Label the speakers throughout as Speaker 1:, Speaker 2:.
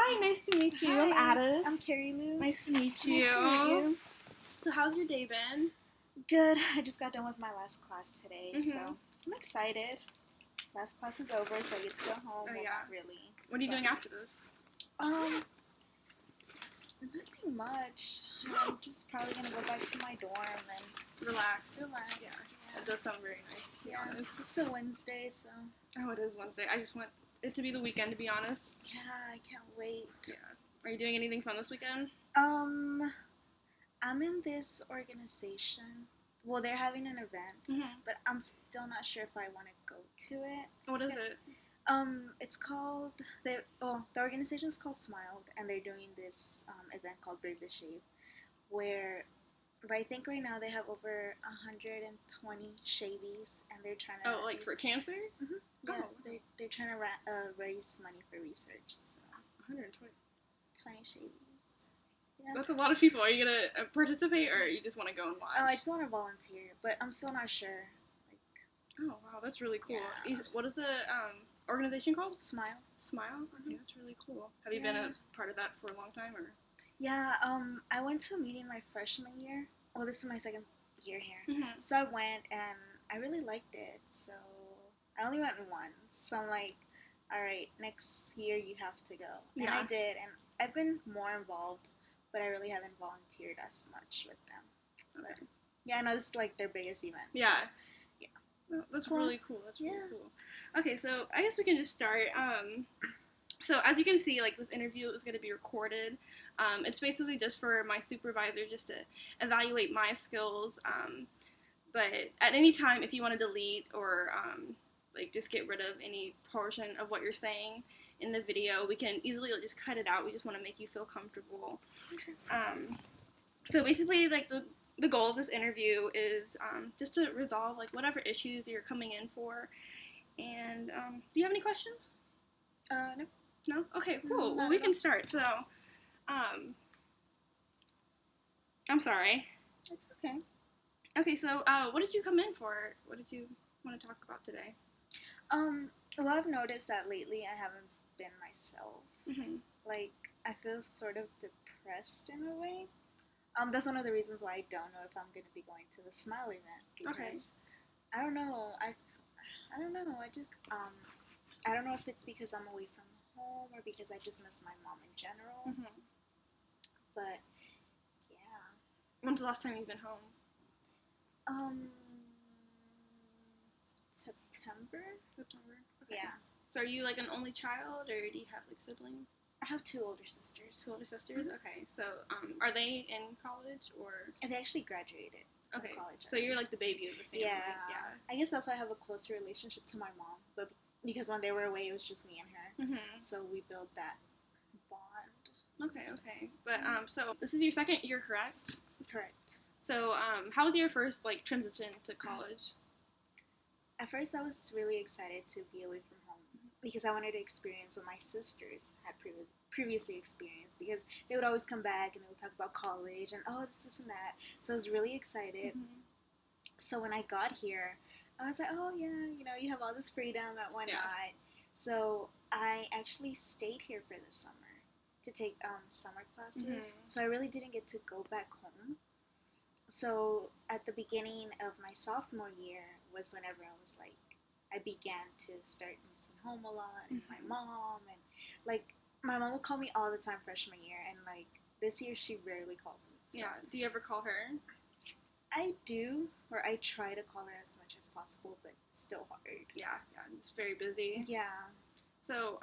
Speaker 1: Hi, nice to meet you.
Speaker 2: Hi,
Speaker 1: I'm Addis.
Speaker 2: I'm Carrie Lou.
Speaker 1: Nice to meet you.
Speaker 2: Nice to meet you.
Speaker 1: So how's your day been?
Speaker 2: Good. I just got done with my last class today,
Speaker 1: Mhm.
Speaker 2: so I'm excited. Last class is over, so I get to go home.
Speaker 1: Oh,
Speaker 2: Well,
Speaker 1: yeah.
Speaker 2: not really.
Speaker 1: What are you doing after this?
Speaker 2: Nothing much. I'm just probably gonna go back to my dorm and
Speaker 1: Relax.
Speaker 2: relax.
Speaker 1: Yeah. It does sound very nice, to be honest.
Speaker 2: It's a Wednesday, so
Speaker 1: Oh, it is Wednesday. I just want it to be the weekend, to be honest.
Speaker 2: yeah, I can't wait.
Speaker 1: Yeah. Are you doing anything fun this weekend?
Speaker 2: I'm in this organization. Well, they're having an event,
Speaker 1: Mm-hmm.
Speaker 2: but I'm still not sure if I want to go to it.
Speaker 1: What is it?
Speaker 2: It's called the organization is called Smiled, and they're doing this event called Brave the Shave, where I think right now they have over 120 shavies, and they're trying to.
Speaker 1: Oh, like for cancer?
Speaker 2: Mhm. Yeah,
Speaker 1: Oh.
Speaker 2: they're trying to raise money for research. So
Speaker 1: 120.
Speaker 2: 20 shavies. Yeah.
Speaker 1: That's a lot of people. Are you gonna participate, or you just want to go and watch?
Speaker 2: Oh, I just want to volunteer, but I'm still not sure.
Speaker 1: Oh, wow, that's really cool.
Speaker 2: Yeah.
Speaker 1: What is the organization called?
Speaker 2: Smile.
Speaker 1: Smile? Okay, that's really cool. Have you been a part of that for a long time, or?
Speaker 2: Yeah, I went to a meeting my freshman year. Well, this is my second year here.
Speaker 1: Mm-hmm.
Speaker 2: So I went, and I really liked it. So I only went once. So I'm like, all right, next year you have to go. And
Speaker 1: Yeah.
Speaker 2: I did, and I've been more involved, but I really haven't volunteered as much with them.
Speaker 1: Okay.
Speaker 2: But yeah, I know this is like their biggest event.
Speaker 1: Yeah.
Speaker 2: So, yeah.
Speaker 1: Oh, that's
Speaker 2: Cool.
Speaker 1: really cool. That's really
Speaker 2: Yeah.
Speaker 1: cool. Okay, so I guess we can just start. So as you can see, like this interview is going to be recorded. It's basically just for my supervisor, just to evaluate my skills. But at any time, if you want to delete or like just get rid of any portion of what you're saying in the video, we can easily just cut it out. We just want to make you feel comfortable.
Speaker 2: Okay.
Speaker 1: So basically, like the goal of this interview is just to resolve like whatever issues you're coming in for. And do you have any questions?
Speaker 2: No.
Speaker 1: No? Okay, cool.
Speaker 2: No,
Speaker 1: Well, we can start. So, I'm sorry.
Speaker 2: It's okay.
Speaker 1: Okay, so what did you come in for? What did you want to talk about today?
Speaker 2: Well, I've noticed that lately I haven't been myself.
Speaker 1: Mm-hmm.
Speaker 2: Like, I feel sort of depressed in a way. That's one of the reasons why I don't know if I'm going to be going to the Smile event. Because
Speaker 1: Okay.
Speaker 2: I don't know. I don't know. I just, I don't know if it's because I'm away from home or because I just miss my mom in general.
Speaker 1: Mm-hmm.
Speaker 2: But, yeah.
Speaker 1: When's the last time you've been home?
Speaker 2: September?
Speaker 1: September. Okay.
Speaker 2: Yeah.
Speaker 1: So are you like an only child, or do you have like siblings?
Speaker 2: I have two older sisters.
Speaker 1: Two older sisters?
Speaker 2: Mm-hmm.
Speaker 1: Okay. So are they in college, or?
Speaker 2: And they actually graduated from
Speaker 1: Okay.
Speaker 2: college.
Speaker 1: So you're like the baby of the family.
Speaker 2: Yeah. I guess that's why I have a closer relationship to my mom. But because when they were away, it was just me and her.
Speaker 1: Mm-hmm.
Speaker 2: So we built that bond.
Speaker 1: Okay. But so this is your second year, correct?
Speaker 2: Correct.
Speaker 1: So how was your first like transition to college?
Speaker 2: At first, I was really excited to be away from home because I wanted to experience what my sisters had previously experienced, because they would always come back and they would talk about college and this and that. So I was really excited.
Speaker 1: Mm-hmm.
Speaker 2: So when I got here, I was like, oh yeah, you have all this freedom and whatnot.
Speaker 1: Yeah.
Speaker 2: So I actually stayed here for the summer to take summer classes.
Speaker 1: Mm-hmm.
Speaker 2: So I really didn't get to go back home. So at the beginning of my sophomore year was whenever I began to start missing home a lot, and my mom, and like my mom would call me all the time freshman year, and like this year she rarely calls me. So.
Speaker 1: Yeah. Do you ever call her?
Speaker 2: I do, or I try to call her as much as possible, but it's still hard.
Speaker 1: Yeah, it's very busy.
Speaker 2: Yeah.
Speaker 1: So,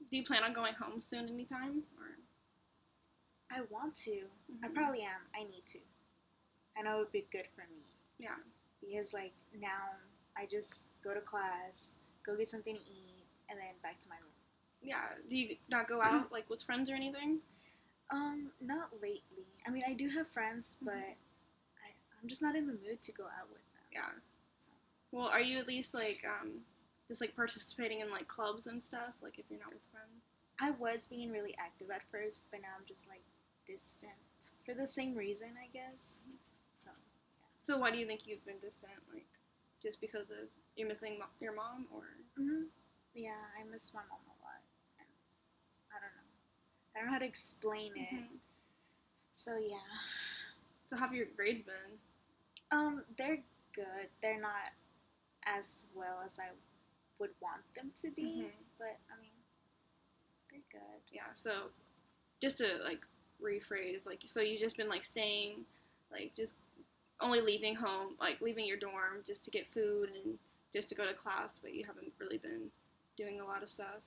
Speaker 1: do you plan on going home soon anytime, or?
Speaker 2: I want to.
Speaker 1: Mm-hmm.
Speaker 2: I probably am. I need to. I know it would be good for me.
Speaker 1: Yeah.
Speaker 2: Because like now I just go to class, go get something to eat, and then back to my room.
Speaker 1: Yeah. Do you not go out like with friends or anything?
Speaker 2: Not lately. I mean, I do have friends, but I'm just not in the mood to go out with them.
Speaker 1: Yeah.
Speaker 2: So.
Speaker 1: Well, are you at least like just like participating in like clubs and stuff? Like if you're not with friends.
Speaker 2: I was being really active at first, but now I'm just like distant for the same reason, I guess. So. Yeah.
Speaker 1: So why do you think you've been distant? Like, just because of you're missing your mom, or?
Speaker 2: Mm-hmm. Yeah, I miss my mom a lot, and I don't know. I don't know how to explain it.
Speaker 1: Mm-hmm.
Speaker 2: So yeah.
Speaker 1: So how have your grades been?
Speaker 2: They're good. They're not as well as I would want them to be,
Speaker 1: Mm-hmm.
Speaker 2: but I mean, they're good.
Speaker 1: Yeah. So just to like rephrase, like, so you just been like staying, like just only leaving home, like leaving your dorm just to get food and just to go to class, but you haven't really been doing a lot of stuff,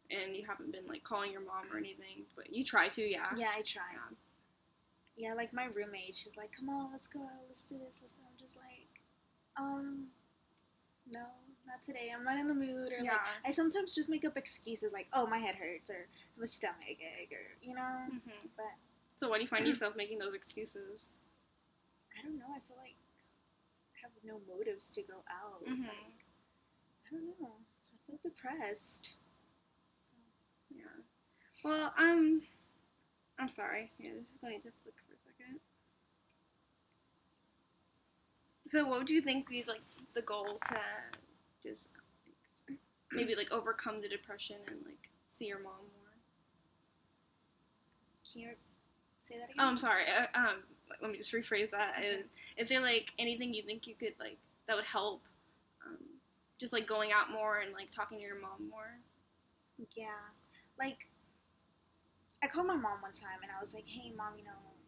Speaker 1: and you haven't been like calling your mom or anything, but you try to, yeah.
Speaker 2: Yeah, I try.
Speaker 1: Yeah.
Speaker 2: Yeah, like my roommate, she's like, "Come on, let's go, let's do this." Let's do. I'm just like, no, not today. I'm not in the mood. Or
Speaker 1: Yeah.
Speaker 2: like, I sometimes just make up excuses like, "Oh, my head hurts," or "my stomach ache," or you know.
Speaker 1: Mm-hmm.
Speaker 2: But
Speaker 1: So why do you find yourself making those excuses?
Speaker 2: I don't know. I feel like I have no motives to go out.
Speaker 1: Mm-hmm.
Speaker 2: Like, I don't know. I feel depressed. So.
Speaker 1: Yeah. Well, I'm sorry. Yeah, just let me just look for a second. So, what would you think is like the goal to just maybe like overcome the depression and like see your mom more?
Speaker 2: Can you say that again?
Speaker 1: Oh, I'm sorry. Let me just rephrase that.
Speaker 2: Okay.
Speaker 1: Is there like anything you think you could like that would help? Um, just like going out more and like talking to your mom more.
Speaker 2: Yeah. Like, I called my mom one time and I was like, "Hey, mom,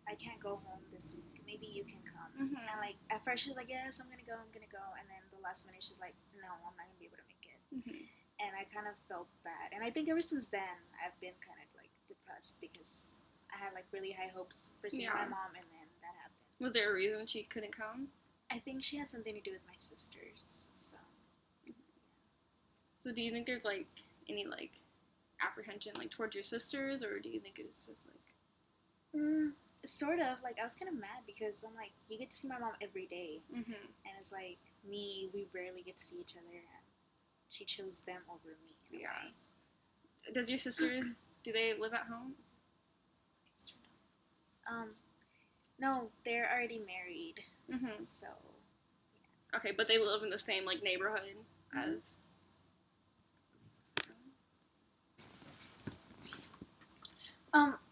Speaker 2: I can't go home this week. Maybe you can come."
Speaker 1: Mm-hmm.
Speaker 2: And like at first she was like, "Yes, I'm gonna go. I'm gonna go." And then the last minute she's like, "No, I'm not gonna be able to make it."
Speaker 1: Mm-hmm.
Speaker 2: And I kind of felt bad. And I think ever since then I've been kind of like depressed because I had like really high hopes for seeing my mom, and then that happened.
Speaker 1: Was there a reason she couldn't come?
Speaker 2: I think she had something to do with my sisters. So.
Speaker 1: So do you think there's like any like apprehension like towards your sisters, or do you think it's just like
Speaker 2: Sort of. Like, I was kind of mad because I'm like, you get to see my mom every day.
Speaker 1: mm-hmm.
Speaker 2: And it's like, me, we rarely get to see each other. And she chose them over me.
Speaker 1: Yeah. Way. Does your sisters, do they live at home?
Speaker 2: No, they're already married.
Speaker 1: Mm-hmm.
Speaker 2: So,
Speaker 1: yeah. Okay, but they live in the same, like, neighborhood as...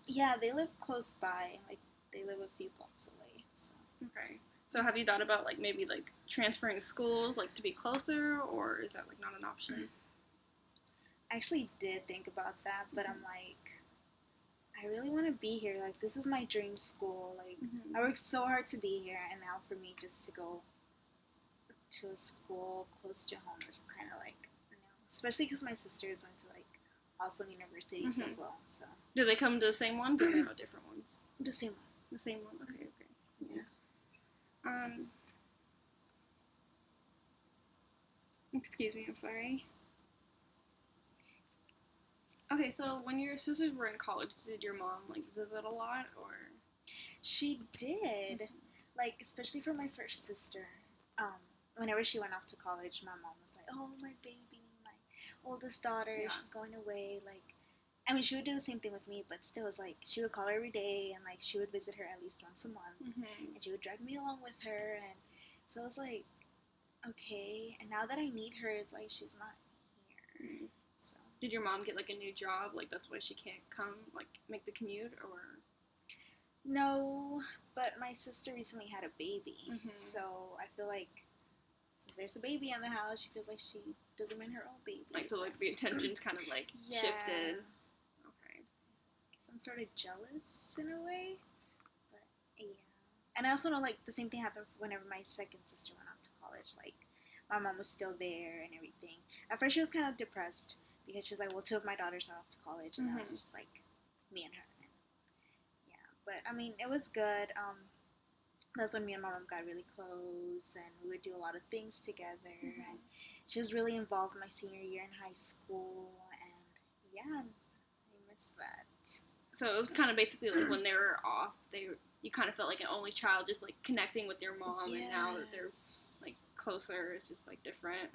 Speaker 2: Yeah, they live close by. Like, they live a few blocks away. So.
Speaker 1: Okay. So have you thought about, like, maybe, like, transferring schools, like, to be closer, or is that, like, not an option?
Speaker 2: I actually did think about that, but I'm like, I really want to be here. Like, this is my dream school. Like, I worked so hard to be here, and now for me just to go to a school close to home is kind of like, especially because my sisters went to, like, awesome universities as well, so.
Speaker 1: Do they come to the same ones, or no, different ones?
Speaker 2: The same one.
Speaker 1: The same one? Okay.
Speaker 2: Yeah.
Speaker 1: Excuse me, I'm sorry. Okay, so when your sisters were in college, did your mom, like, visit a lot, or?
Speaker 2: She did. Like, especially for my first sister. Whenever she went off to college, my mom was like, "Oh, my baby, my oldest daughter, she's going away." Like, I mean, she would do the same thing with me, but still, it's like, she would call her every day, and, like, she would visit her at least once a month, and she would drag me along with her, and so it's like, okay, and now that I need her, it's like, she's not here, so.
Speaker 1: Did your mom get, like, a new job, like, that's why she can't come, like, make the commute, or?
Speaker 2: No, but my sister recently had a baby, so I feel like since there's a baby in the house, she feels like she doesn't mean her own baby.
Speaker 1: Like, so, like, the attention's kind of, like, shifted. Okay.
Speaker 2: Guess I'm sort of jealous in a way, but yeah. And I also know, like, the same thing happened whenever my second sister went off to college. Like, my mom was still there and everything. At first, she was kind of depressed because she's like, well, two of my daughters are off to college, and I was just like, me and her. But, I mean, it was good. That's when me and my mom got really close, and we would do a lot of things together, and she was really involved in my senior year in high school, and, yeah, I miss that.
Speaker 1: So it was kind of basically like when they were off, you kind of felt like an only child, just, like, connecting with your mom, and now that they're, like, closer, it's just, like, different.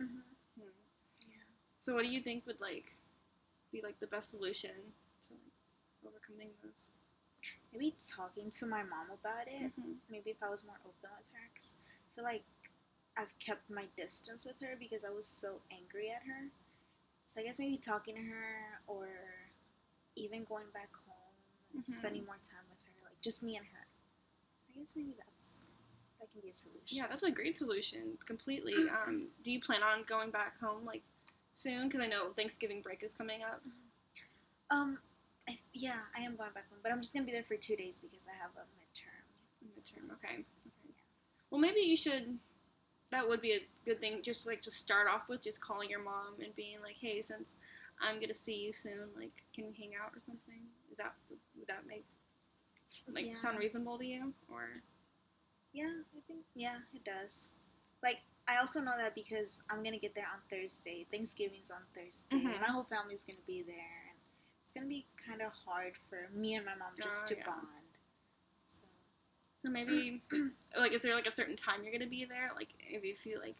Speaker 1: Yeah. So what do you think would, like, be, like, the best solution to, like, overcoming those?
Speaker 2: Maybe talking to my mom about it. Maybe if I was more open with her, because I feel like I've kept my distance with her because I was so angry at her. So I guess maybe talking to her, or even going back home spending more time with her, like just me and her. I guess maybe that can be a solution.
Speaker 1: Yeah, that's a great solution. Completely. Do you plan on going back home like soon? Because I know Thanksgiving break is coming up.
Speaker 2: Yeah, I am going back home, but I'm just gonna be there for 2 days because I have a midterm.
Speaker 1: Midterm, okay. Well, maybe you should. That would be a good thing. Just like to start off with, just calling your mom and being like, "Hey, since I'm gonna see you soon, like, can we hang out or something?" Would that make sound reasonable to you, or?
Speaker 2: Yeah, I think it does. Like, I also know that because I'm gonna get there on Thursday. Thanksgiving's on Thursday. My whole family's gonna be there, and it's gonna be kind of hard for me and my mom just to bond.
Speaker 1: So maybe, like, is there like a certain time you're gonna be there? Like, if you like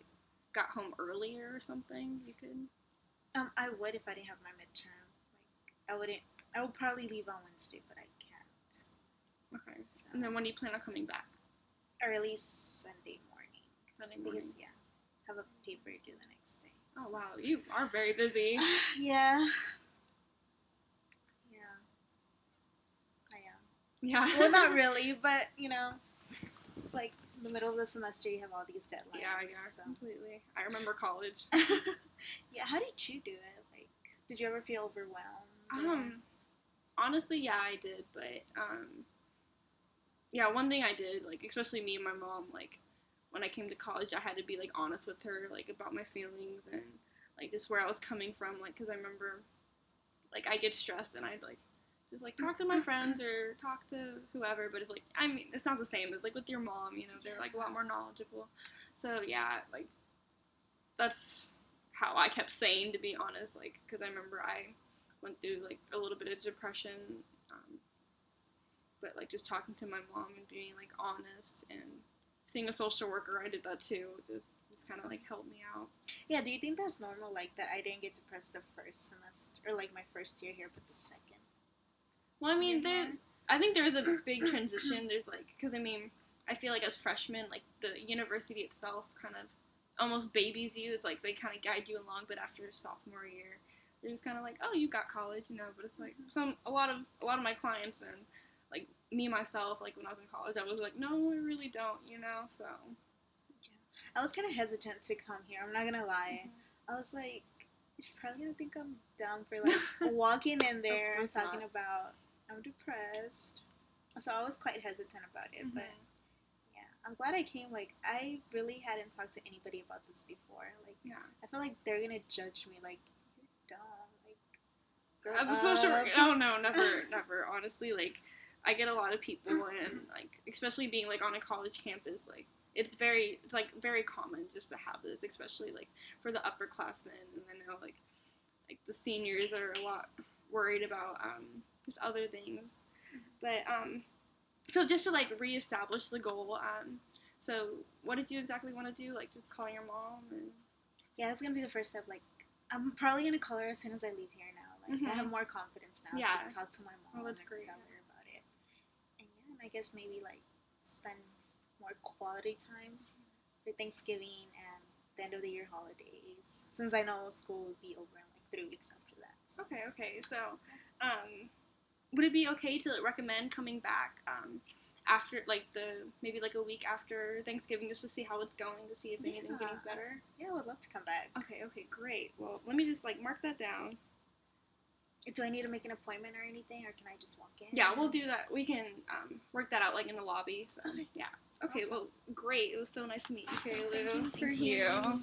Speaker 1: got home earlier or something, you could.
Speaker 2: I would if I didn't have my midterm. Like, I wouldn't. I would probably leave on Wednesday, but I can't.
Speaker 1: Okay. So. And then when do you plan on coming back?
Speaker 2: Early Sunday morning. Because have a paper due the next day.
Speaker 1: Oh wow, you are very busy.
Speaker 2: Yeah. I am.
Speaker 1: Yeah.
Speaker 2: Well, not really, but it's like the middle of the semester. You have all these deadlines.
Speaker 1: Yeah, so. Completely. I remember college.
Speaker 2: Yeah. How did you do it? Like, did you ever feel overwhelmed?
Speaker 1: Honestly, yeah, I did, but yeah, one thing I did, like, especially me and my mom, like, when I came to college, I had to be, like, honest with her, like, about my feelings and, like, just where I was coming from, like, because I remember, like, I get stressed and I'd, like, just, like, talk to my friends or talk to whoever, but it's, like, I mean, it's not the same as, like, with your mom, they're, like, a lot more knowledgeable, so, yeah, like, that's how I kept saying, to be honest, like, because I remember I went through, like, a little bit of depression, but, like, just talking to my mom and being, like, honest and seeing a social worker, I did that too. Just kind of, like, helped me out.
Speaker 2: Yeah, do you think that's normal, like, that I didn't get depressed the first semester, or, like, my first year here, but the second?
Speaker 1: Well, I mean, I think there's a big transition. There's, like, because, I mean, I feel like as freshmen, like, the university itself kind of almost babies you. It's, like, they kind of guide you along, but after sophomore year, they're just kind of like, oh, you got college, but it's, like, a lot of my clients and, like, me, myself, like, when I was in college, I was like, no, I really don't, so.
Speaker 2: Yeah. I was kind of hesitant to come here, I'm not gonna lie. I was like, she's probably gonna think I'm dumb for, like, walking in there and talking about I'm depressed. So I was quite hesitant about it, but, yeah. I'm glad I came. Like, I really hadn't talked to anybody about this before. Like, I feel like they're gonna judge me, like, you're dumb, like, girl
Speaker 1: as a social worker, oh, no, never, honestly, like, I get a lot of people, and, like, especially being, like, on a college campus, like, it's very common just to have this, especially, like, for the upperclassmen, and I know, like, the seniors are a lot worried about, just other things, but, so just to, like, reestablish the goal, so what did you exactly want to do, like, just call your mom, and...
Speaker 2: Yeah, it's gonna be the first step, like, I'm probably gonna call her as soon as I leave here now, like, I have more confidence now to talk to my mom and
Speaker 1: great.
Speaker 2: tell her. And I guess maybe, like, spend more quality time for Thanksgiving and the end of the year holidays, since I know school would be over in, like, 3 weeks after that. So.
Speaker 1: Okay. So, would it be okay to recommend coming back after, like, maybe, like, a week after Thanksgiving, just to see how it's going, to see if anything's getting better?
Speaker 2: Yeah, I would love to come back.
Speaker 1: Okay, great. Well, let me just, like, mark that down.
Speaker 2: Do I need to make an appointment or anything, or can I just walk in?
Speaker 1: Yeah, we'll do that. We can work that out, like, in the lobby. So.
Speaker 2: Okay.
Speaker 1: Yeah. Okay, awesome. Well, great. It was so nice to meet you, Carrie Lou.
Speaker 2: Thank you.